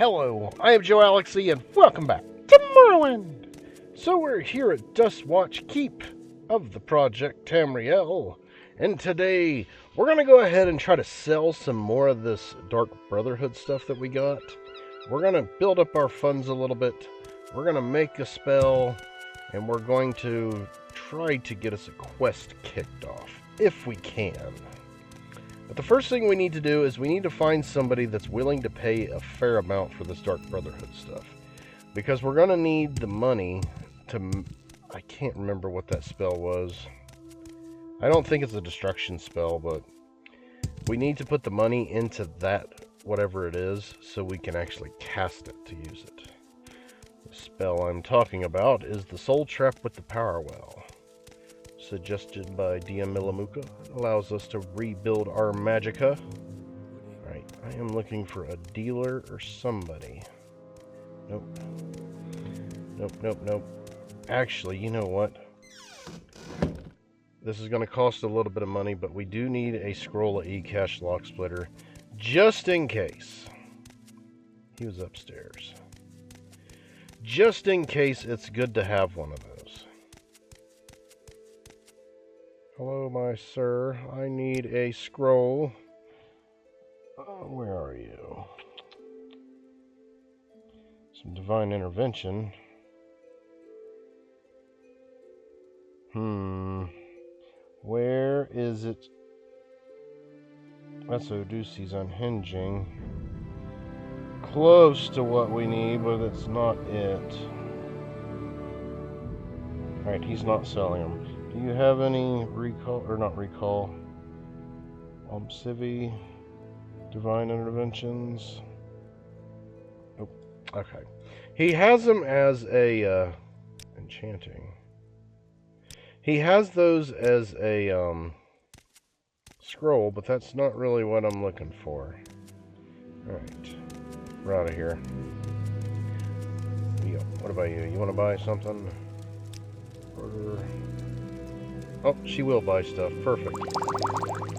Hello, I am Joalixy, and welcome back to Morrowind! So we're here at Dustwatch Keep of the project Tamriel, and today we're going to go ahead and try to sell some more of this Dark Brotherhood stuff that we got. We're going to build up our funds a little bit, we're going to make a spell, and we're going to try to get us a quest kicked off, if we can. But the first thing we need to do is we need to find somebody that's willing to pay a fair amount for this Dark Brotherhood stuff. Because we're going to need the money to... I can't remember what that spell was. I don't think it's a destruction spell, but we need to put the money into that, whatever it is, so we can actually cast it to use it. The spell I'm talking about is the Soul Trap with the Power Well. Suggested by DM Milamuka, allows us to rebuild our magicka. Right, I am looking for a dealer or somebody. Nope. Nope. Actually, you know what? This is going to cost a little bit of money, but we do need a scroll of E-Cache Lock Splitter, just in case. He was upstairs. Just in case, it's good to have one of those. Hello, my sir. I need a scroll. Where are you? Some divine intervention. Where is it? That's Odusi's unhinging. Close to what we need, but it's not it. Alright, he's not selling them. Do you have any recall, or not recall, Civi, divine interventions? Nope. Okay. He has them as a, enchanting. He has those as a, scroll, but that's not really what I'm looking for. Alright. We're out of here. What about you? You want to buy something? Oh, she will buy stuff. Perfect.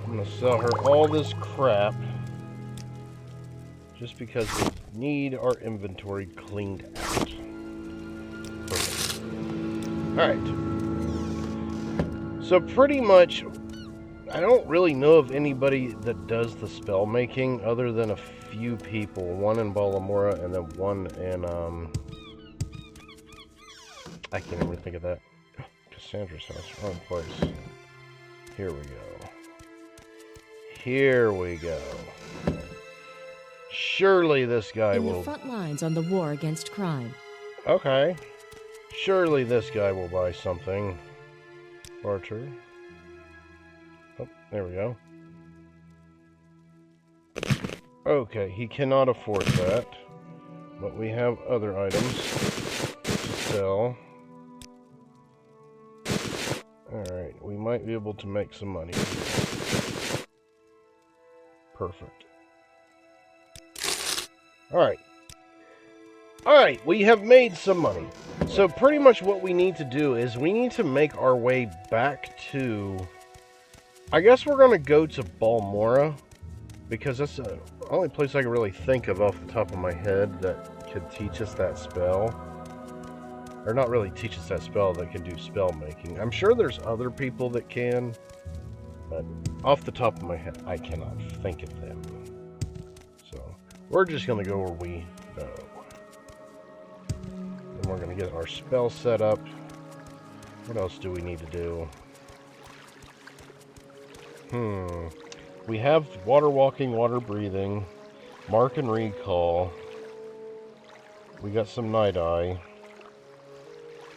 I'm going to sell her all this crap. Just because we need our inventory cleaned out. Perfect. Alright. So pretty much, I don't really know of anybody that does the spell making other than a few people. One in Balamora and then one in, I can't even think of that. Cassandra's house, wrong place. Here we go. Here we go. Surely this guy will... In the front lines on the war against crime. Okay. Surely this guy will buy something. Archer. Oh, there we go. Okay, he cannot afford that. But we have other items to sell. Alright, we might be able to make some money. Perfect. Alright, we have made some money. So pretty much what we need to do is we need to make our way back to... I guess we're going to go to Balmora, because that's the only place I can really think of off the top of my head that could teach us that spell. Or not really teach us that spell, that can do spell making. I'm sure there's other people that can, but off the top of my head, I cannot think of them. So, we're just going to go where we know. And we're going to get our spell set up. What else do we need to do? We have water walking, water breathing, mark and recall. We got some night eye.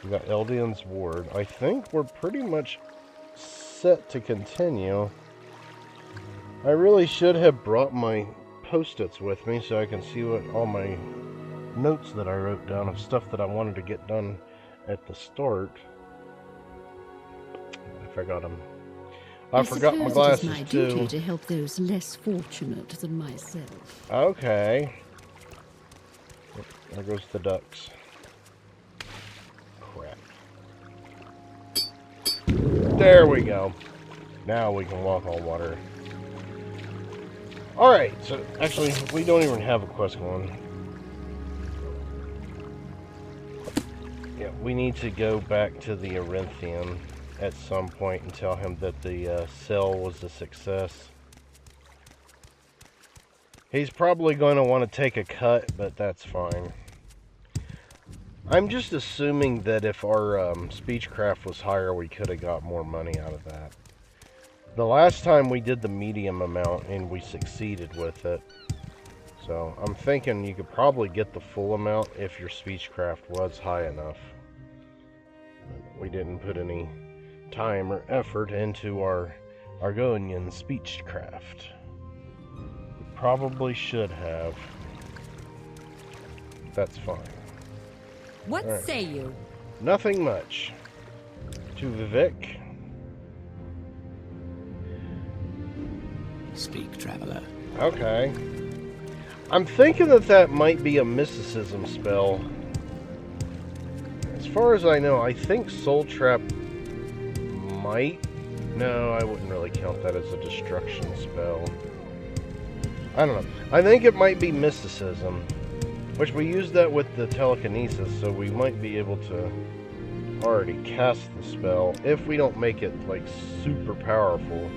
We got Eldian's Ward. I think we're pretty much set to continue. I really should have brought my post-its with me so I can see what all my notes that I wrote down of stuff that I wanted to get done at the start. I forgot them. I forgot my glasses it is my too. duty to help those less fortunate than myself. Okay. There goes the ducks. There we go. Now we can walk on water. Alright, so actually, we don't even have a quest going. Yeah, we need to go back to the Arinthian at some point and tell him that the sale was a success. He's probably going to want to take a cut, but that's fine. I'm just assuming that if our speechcraft was higher, we could have got more money out of that. The last time we did the medium amount and we succeeded with it. So I'm thinking you could probably get the full amount if your speechcraft was high enough. We didn't put any time or effort into our Argonian speechcraft. We probably should have. That's fine. What right. say you? Nothing much. To Vivek. Speak, traveler. Okay. I'm thinking that that might be a mysticism spell. As far as I know, I think Soul Trap might... No, I wouldn't really count that as a destruction spell. I don't know. I think it might be mysticism. Which we used that with the telekinesis, so we might be able to already cast the spell if we don't make it, like, super powerful.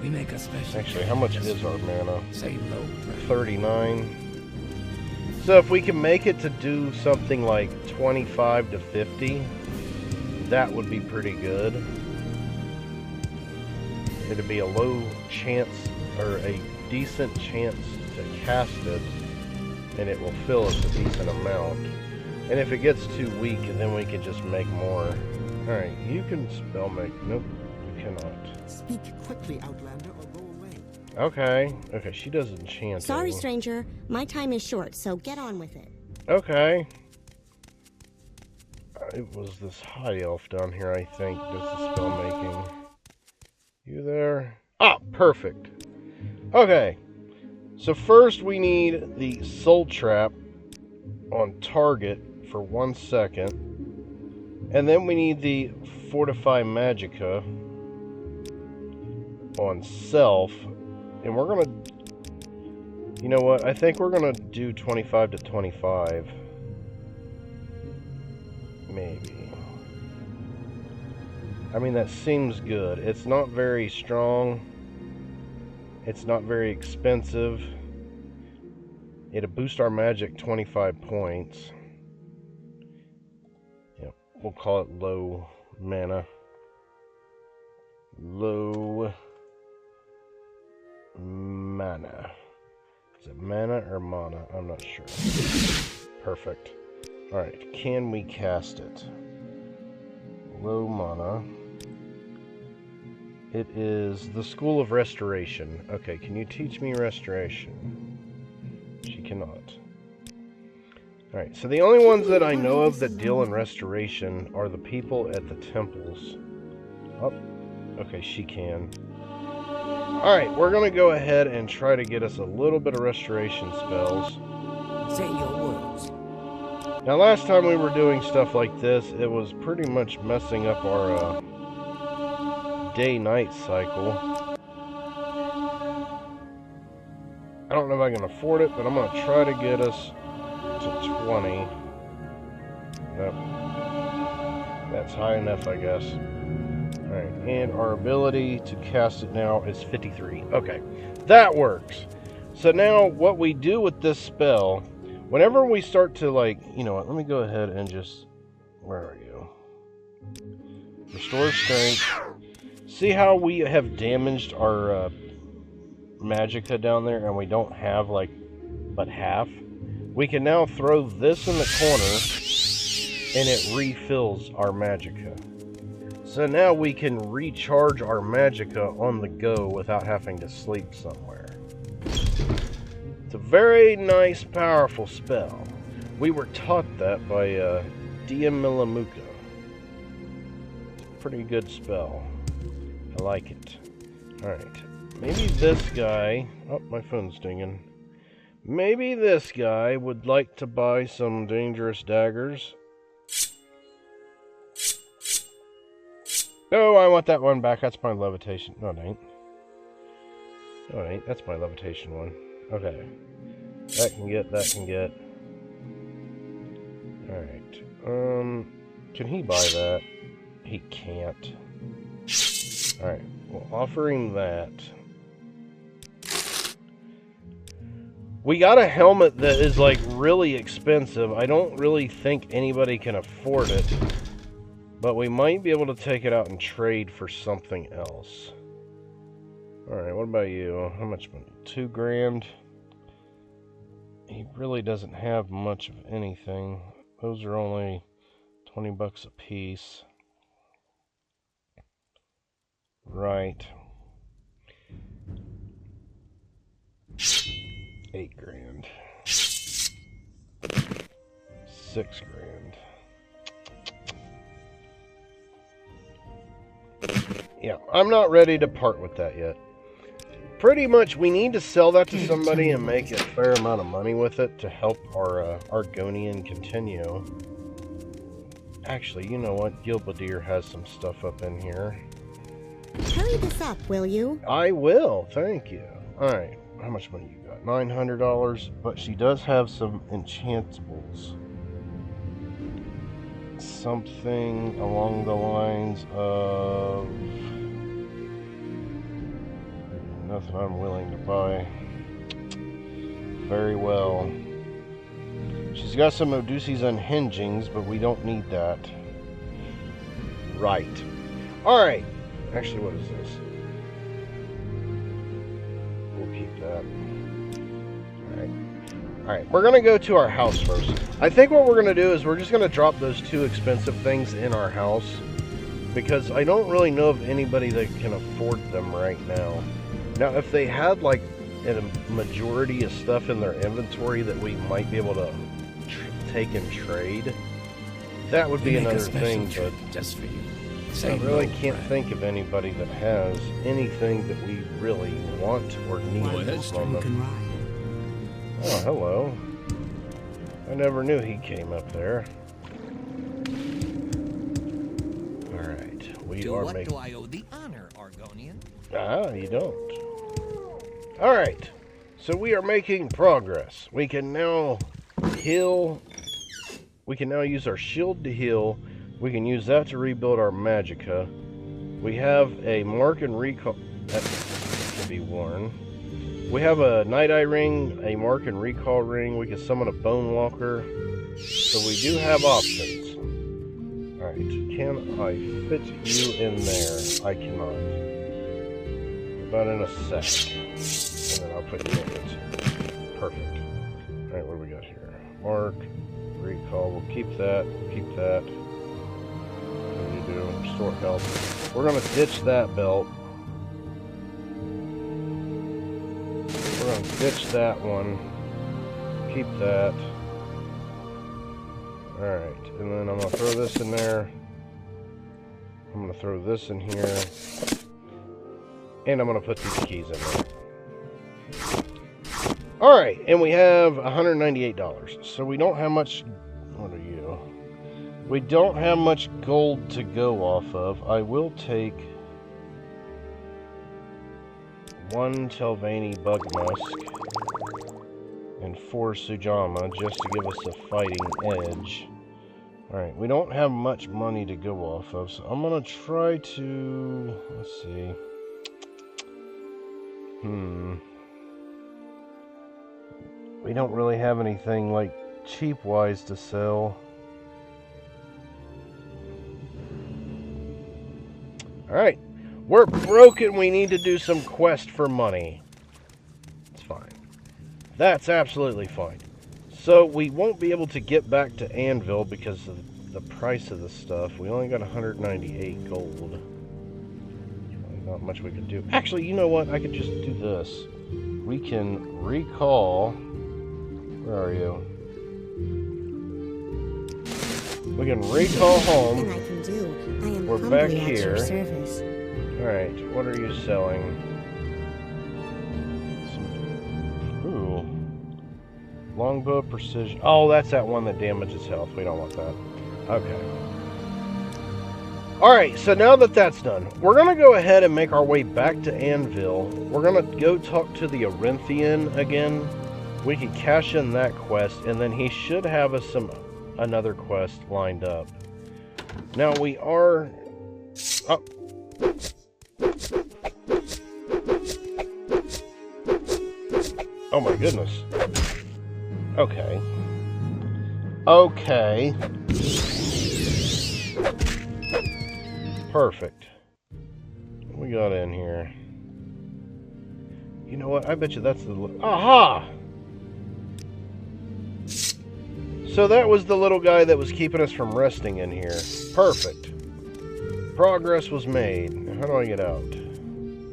We make a special. Actually, how much is our mana? Say low. 39. So if we can make it to do something like 25 to 50, that would be pretty good. It'd be a low chance, or a decent chance to cast it, and it will fill us a decent amount. And if it gets too weak, then we can just make more. Alright, you can spell make. Nope, you cannot. Speak quickly, Outlander, or go away. Okay. Okay, she does enchanting. Sorry, stranger. My time is short, so get on with it. Okay. It was this high elf down here, I think, does the spell making. You there? Ah, perfect. Okay. So first we need the Soul Trap on target for 1 second. And then we need the Fortify Magicka on self. And we're gonna... You know what? I think we're gonna do 25 to 25. Maybe. I mean, that seems good. It's not very strong. It's not very expensive. It'll boost our magic 25 points. Yep, we'll call it low mana. Low mana. Is it mana or mana? I'm not sure. Perfect. Alright, can we cast it? Low mana. It is the School of Restoration. Okay, can you teach me Restoration? She cannot. Alright, so the only ones that I know of that deal in Restoration are the people at the temples. Oh, okay, she can. Alright, we're going to go ahead and try to get us a little bit of Restoration spells. Say your words. Now, last time we were doing stuff like this, it was pretty much messing up our day-night cycle. I don't know if I can afford it, but I'm going to try to get us to 20. Nope. That's high enough, I guess. Alright, and our ability to cast it now is 53. Okay, that works. So now, what we do with this spell, whenever we start to, like, you know what, let me go ahead and just, where are you? Restore strength. See how we have damaged our magicka down there and we don't have, like, but half? We can now throw this in the corner and it refills our magicka. So now we can recharge our magicka on the go without having to sleep somewhere. It's a very nice, powerful spell. We were taught that by DM Milamuka. It's a pretty good spell. I like it. Alright. Maybe this guy... Oh, my phone's dinging. Maybe this guy would like to buy some dangerous daggers. No, I want that one back. That's my levitation. No, it ain't. No, it ain't. That's my levitation one. Okay. That can get, that can get. Alright. Can he buy that? He can't. Alright, we'll offer him that. We got a helmet that is like really expensive. I don't really think anybody can afford it. But we might be able to take it out and trade for something else. Alright, what about you? How much money? 2 grand? He really doesn't have much of anything. Those are only 20 bucks a piece. Right. 8 grand. 6 grand. Yeah, I'm not ready to part with that yet. Pretty much, we need to sell that to somebody and make a fair amount of money with it to help our Argonian continue. Actually, you know what? Gilbadir has some stuff up in here. Hurry this up, will you? I will, thank you. Alright, how much money you got? $900, but she does have some enchantables. Something along the lines of... nothing I'm willing to buy. Very well. She's got some Odusi's Unhingings, but we don't need that. Right. Alright. Actually, what is this? We'll keep that. Alright. Alright, we're going to go to our house first. I think what we're going to do is we're just going to drop those 2 expensive things in our house. Because I don't really know of anybody that can afford them right now. Now, if they had, like, a majority of stuff in their inventory that we might be able to take and trade, that would be another thing, but just for you. I really can't think of anybody that has anything that we really want or need at the moment. Oh, hello. I never knew he came up there. Alright, we are making... Do I owe the honor, Argonian? Ah, you don't. Alright, so we are making progress. We can now heal. We can now use our shield to heal. We can use that to rebuild our magicka. We have a mark and recall that can be worn. We have a Night Eye ring, a mark and recall ring. We can summon a Bone Walker. So we do have options. Alright, can I fit you in there? I cannot. About in a sec. And then I'll put you in it. Perfect. Alright, what do we got here? Mark, recall. We'll keep that. Keep that. What do you do? Restore health. We're going to ditch that belt. We're going to ditch that one. Keep that. Alright, and then I'm going to throw this in there. I'm going to throw this in here. And I'm going to put these keys in there. Alright, and we have $198. So we don't have much... What are you? We don't have much gold to go off of. I will take 1 Telvanni Bug Musk and 4 Sujama just to give us a fighting edge. Alright, we don't have much money to go off of, so I'm going to try to... Let's see. We don't really have anything, like, cheap-wise to sell. Alright, we're broken. We need to do some quest for money. It's fine. That's absolutely fine. So, we won't be able to get back to Anvil because of the price of the stuff. We only got 198 gold. Not much we could do. Actually, you know what? I could just do this. We can recall... Where are you? We can recall home. I can do. I am We're back humbly at here. your service. Alright, what are you selling? Ooh. Longbow precision. Oh, that's that one that damages health. We don't want that. Okay. Alright, so now that that's done, we're going to go ahead and make our way back to Anvil. We're going to go talk to the Arinthian again. We can cash in that quest, and then he should have us some another quest lined up. Now we are... Oh. Oh my goodness. Okay. Okay. Perfect. What we got in here? You know what? I bet you that's the... Aha! So that was the little guy that was keeping us from resting in here. Perfect. Progress was made. How do I get out?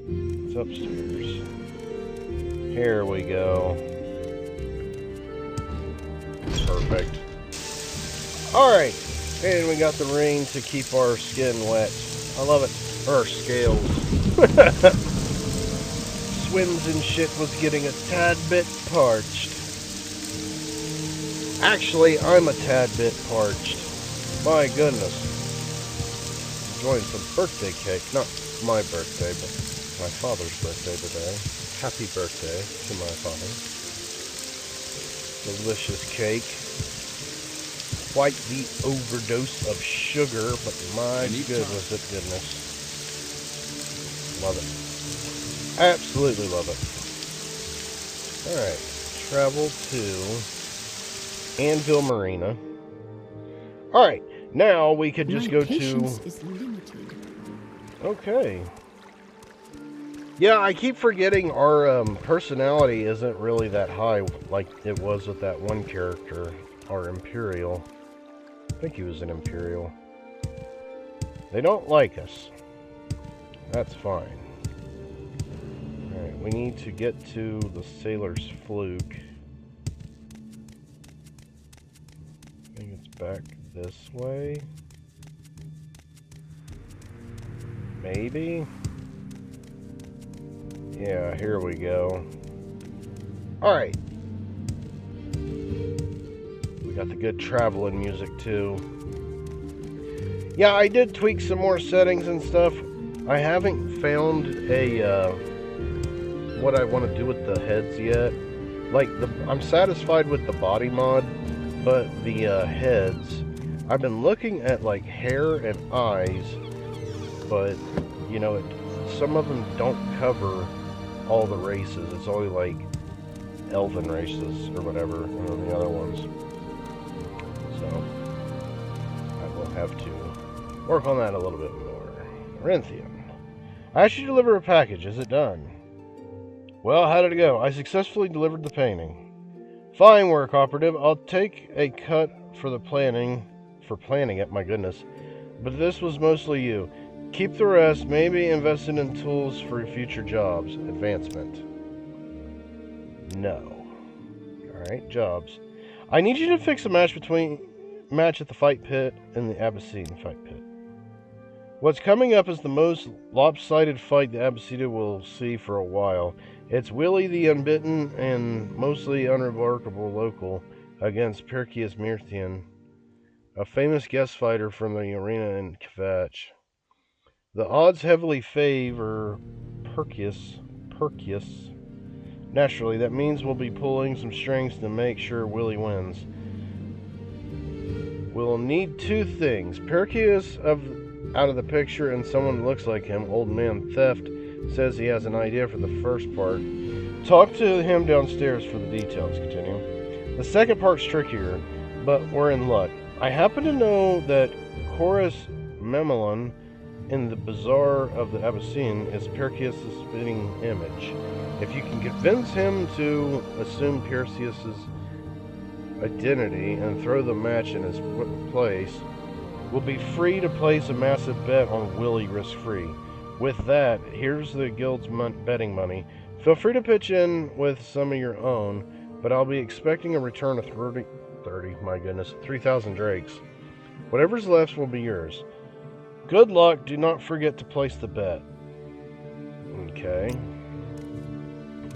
It's upstairs. Here we go. Perfect. Alright. And we got the ring to keep our skin wet. I love it. Or our scales. Swims and shit was getting a tad bit parched. Actually, I'm a tad bit parched. My goodness. Enjoying some birthday cake. Not my birthday, but my father's birthday today. Happy birthday to my father. Delicious cake. Quite the overdose of sugar, but my goodness, it goodness. Love it. Absolutely love it. Alright. Travel to Anvil Marina. Alright. Now we could just go to... Is limited. Okay. Yeah, I keep forgetting our personality isn't really that high like it was with that one character, our Imperial. I think he was an Imperial. They don't like us. That's fine. Alright, we need to get to the Sailor's Fluke. I think it's back this way. Maybe? Yeah, here we go. Alright. We got the good traveling music too. Yeah, I did tweak some more settings and stuff. I haven't found a what I want to do with the heads yet. Like, I'm satisfied with the body mod, but the heads, I've been looking at like hair and eyes, but you know, some of them don't cover all the races. It's only like elven races or whatever, and then the other ones. So I will have to work on that a little bit more. Renthian. I asked you to deliver a package. Is it done? Well, how did it go? I successfully delivered the painting. Fine work, operative. I'll take a cut for the planning it, my goodness. But this was mostly you. Keep the rest, maybe invested in tools for future jobs. Advancement. No. Alright, jobs. I need you to fix a match at the fight pit and the Abyssine fight pit. What's coming up is the most lopsided fight the Abyssina will see for a while. It's Willie the Unbitten and mostly unremarkable local against Perkius Myrthian, a famous guest fighter from the arena in Kvatch. The odds heavily favor Perkius. Naturally, that means we'll be pulling some strings to make sure Willie wins. We'll need two things. Perkius out of the picture and someone who looks like him. Old Man Theft says he has an idea for the first part. Talk to him downstairs for the details. Continue. The second part's trickier, but we're in luck. I happen to know that Chorus Memelon in the Bazaar of the Abyssine is Perseus' spitting image. If you can convince him to assume Perseus' identity and throw the match in his place, we'll be free to place a massive bet on Willie risk-free. With that, here's the guild's betting money. Feel free to pitch in with some of your own, but I'll be expecting a return of 3,000 drakes. Whatever's left will be yours. Good luck. Do not forget to place the bet. Okay.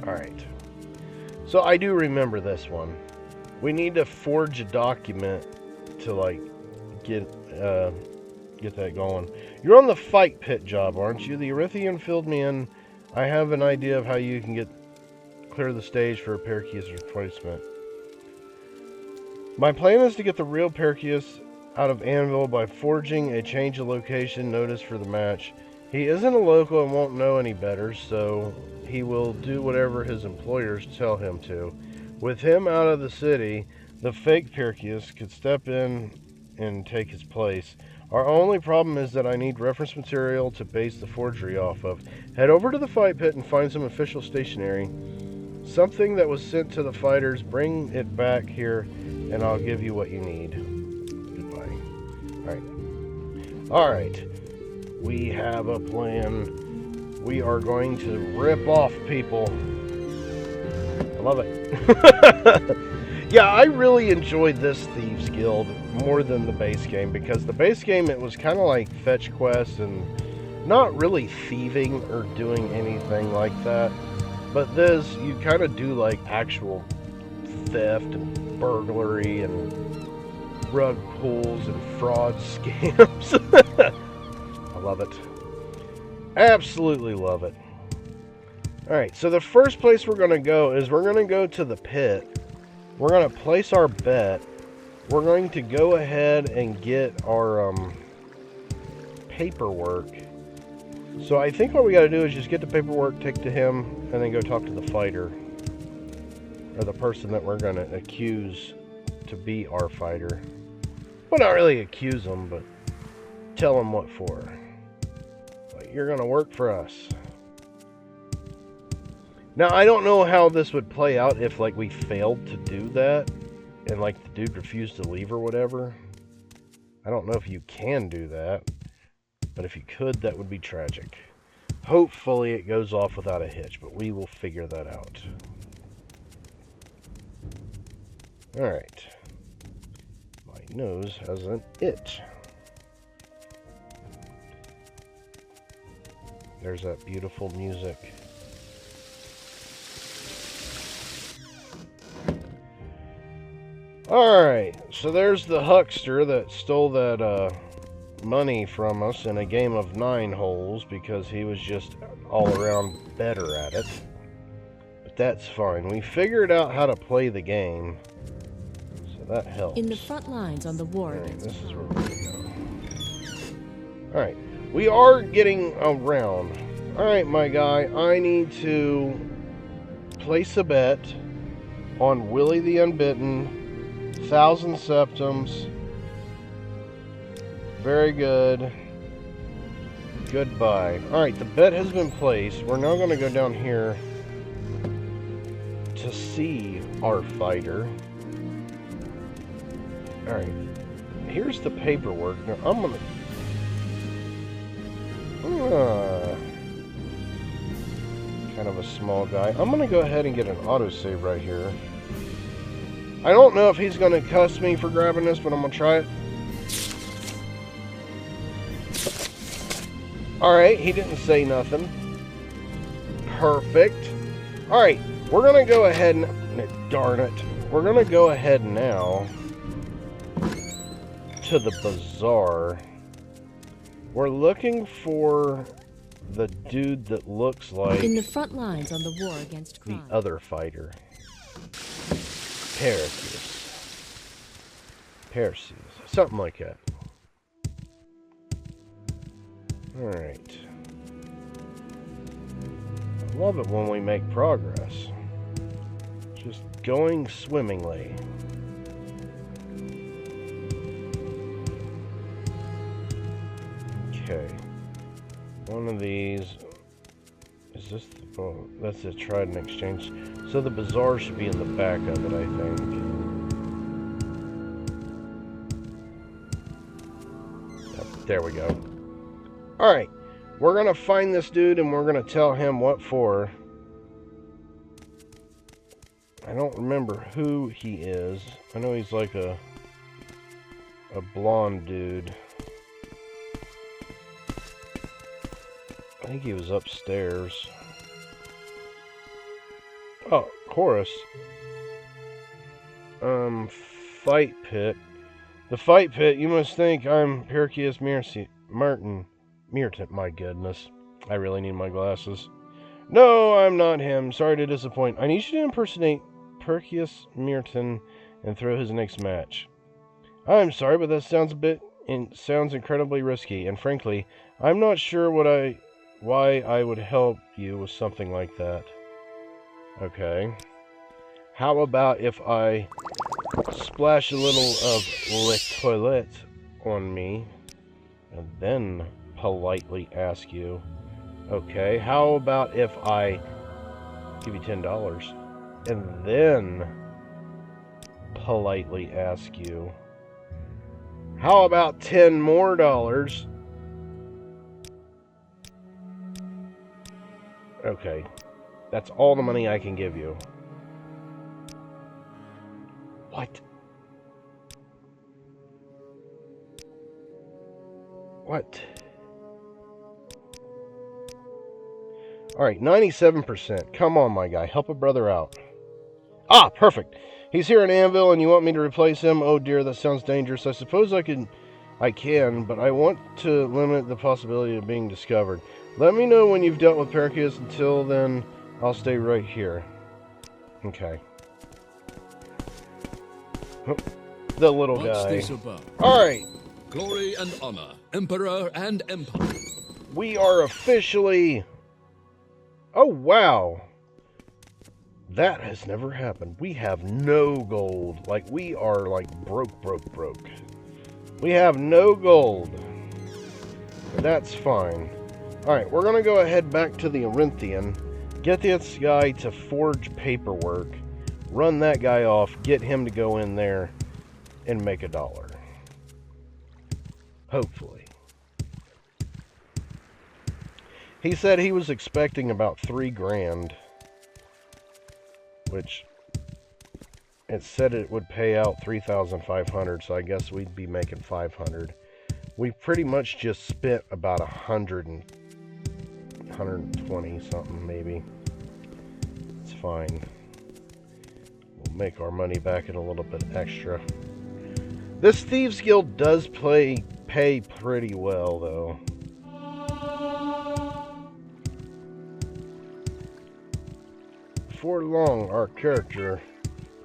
Alright. So I do remember this one. We need to forge a document to, like, get that going. You're on the fight pit job, aren't you? The Erythian filled me in. I have an idea of how you can clear the stage for a Perseus replacement. My plan is to get the real Perseus out of Anvil by forging a change of location notice for the match. He isn't a local and won't know any better, so he will do whatever his employers tell him to. With him out of the city, the fake Perseus could step in and take his place. Our only problem is that I need reference material to base the forgery off of. Head over to the fight pit and find some official stationery. Something that was sent to the fighters, bring it back here and I'll give you what you need. Goodbye. Alright. We have a plan. We are going to rip off people. I love it. Yeah, I really enjoyed this Thieves Guild more than the base game, because the base game, it was kind of like fetch quests and not really thieving or doing anything like that. But this, you kind of do like actual theft and burglary and rug pulls and fraud scams. I love it. Absolutely love it. Alright, so the first place we're going to go is we're going to go to the pit. We're going to place our bet. We're going to go ahead and get our paperwork. So I think what we got to do is just get the paperwork, take to him, and then go talk to the fighter. Or the person that we're going to accuse to be our fighter. Well, not really accuse them, but tell them what for. Like, you're going to work for us. Now, I don't know how this would play out if, like, we failed to do that. And, like, the dude refused to leave or whatever. I don't know if you can do that. But if you could, that would be tragic. Hopefully it goes off without a hitch, but we will figure that out. Alright. My nose has an itch. There's that beautiful music. Alright, so there's the huckster that stole that, money from us in a game of 9 holes because he was just all around better at it. But that's fine. We figured out how to play the game, so that helps. In the front lines on the war against this is where we're going to go. Alright, we are getting around. Alright, my guy, I need to place a bet on Willie the Unbitten, 1,000 septums. Very good. Goodbye. Alright, the bet has been placed. We're now going to go down here to see our fighter. Alright. Here's the paperwork. Now, I'm going to... kind of a small guy. I'm going to go ahead and get an autosave right here. I don't know if he's going to cuss me for grabbing this, but I'm going to try it. Alright, he didn't say nothing. Perfect. Alright, we're going to go ahead and... Darn it. We're going to go ahead now to the bazaar. We're looking for the dude that looks like... In the front lines on the war against crime. The other fighter. Perseus. Something like that. Alright. I love it when we make progress. Just going swimmingly. Okay. One of these... Is this the... Oh, that's a trade and exchange. So the bazaar should be in the back of it, I think. Yep, there we go. Alright, we're going to find this dude and we're going to tell him what for. I don't remember who he is. I know he's like a blonde dude. I think he was upstairs. Oh, chorus. Fight pit. The fight pit, you must think I'm Perseus Merton. My goodness. I really need my glasses. No, I'm not him. Sorry to disappoint. I need you to impersonate Perseus Merton and throw his next match. I'm sorry, but that sounds incredibly risky, and frankly, I'm not sure why I would help you with something like that. Okay. How about if I splash a little of Le Toilette on me, and then politely ask you? Okay, how about if I give you $10, and then politely ask you? How about $10 more? Okay, that's all the money I can give you. What? What? Alright, 97%. Come on, my guy. Help a brother out. Ah, perfect. He's here in Anvil and you want me to replace him? Oh dear, that sounds dangerous. I suppose I can, but I want to limit the possibility of being discovered. Let me know when you've dealt with Perseus. Until then, I'll stay right here. Okay. The little guy. Alright. Glory and honor, emperor and empire. We are officially... Oh, wow. That has never happened. We have no gold. Like, we are, like, broke. We have no gold. That's fine. Alright, we're going to go ahead back to the Arinthian. Get this guy to forge paperwork. Run that guy off. Get him to go in there and make $1. Hopefully. He said he was expecting about $3,000, which it said it would pay out $3,500, so I guess we'd be making $500. We pretty much just spent about 120 something maybe. It's fine. We'll make our money back at a little bit extra. This Thieves Guild does pay pretty well, though. Before long, our character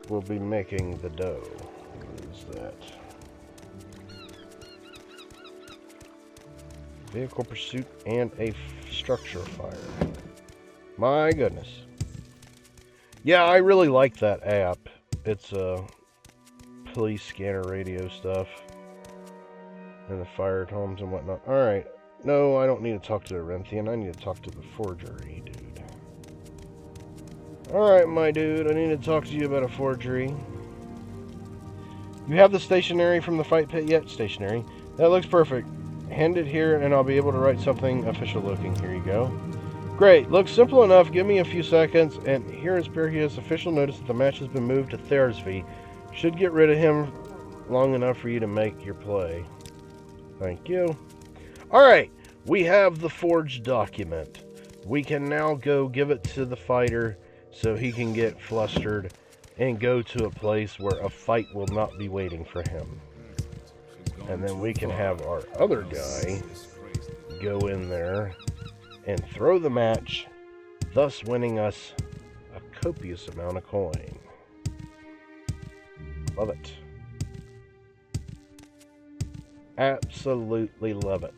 will be making the dough. What is that? Vehicle pursuit and a structure fire. My goodness. Yeah, I really like that app. It's police scanner radio stuff. And the fire homes and whatnot. Alright. No, I don't need to talk to the Arinthian. I need to talk to the forgery dude. Alright, my dude. I need to talk to you about a forgery. You have the stationery from the fight pit yet? Stationery. That looks perfect. Hand it here and I'll be able to write something official looking. Here you go. Great. Looks simple enough. Give me a few seconds. And here is Perseus' official notice that the match has been moved to Thersby. Should get rid of him long enough for you to make your play. Thank you. Alright. We have the forged document. We can now go give it to the fighter so he can get flustered and go to a place where a fight will not be waiting for him. And then we can have our other guy go in there and throw the match, thus winning us a copious amount of coin. Love it. Absolutely love it.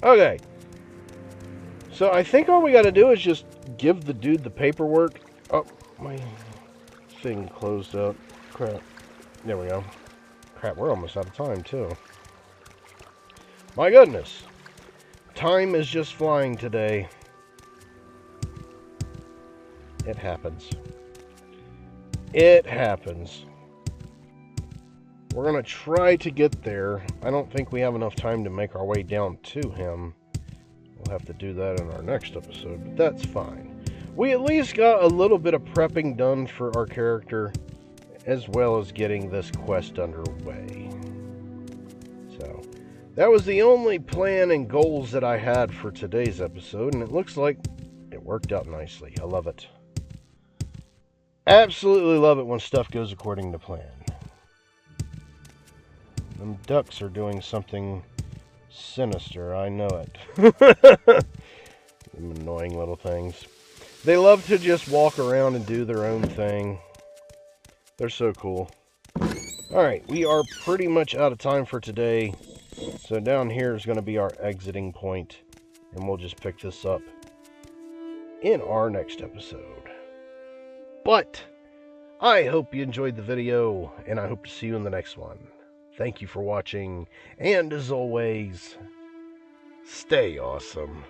Okay. So I think all we got to do is just give the dude the paperwork. Oh, my thing closed up. Crap. There we go. Crap, we're almost out of time, too. My goodness. Time is just flying today. It happens. It happens. We're going to try to get there. I don't think we have enough time to make our way down to him. We'll have to do that in our next episode, but that's fine. We at least got a little bit of prepping done for our character, as well as getting this quest underway. So, that was the only plan and goals that I had for today's episode, and it looks like it worked out nicely. I love it. Absolutely love it when stuff goes according to plan. Them ducks are doing something sinister, I know it. Them annoying little things. They love to just walk around and do their own thing. They're so cool. Alright, we are pretty much out of time for today. So down here is going to be our exiting point. And we'll just pick this up in our next episode. But I hope you enjoyed the video, and I hope to see you in the next one. Thank you for watching, and as always, stay awesome.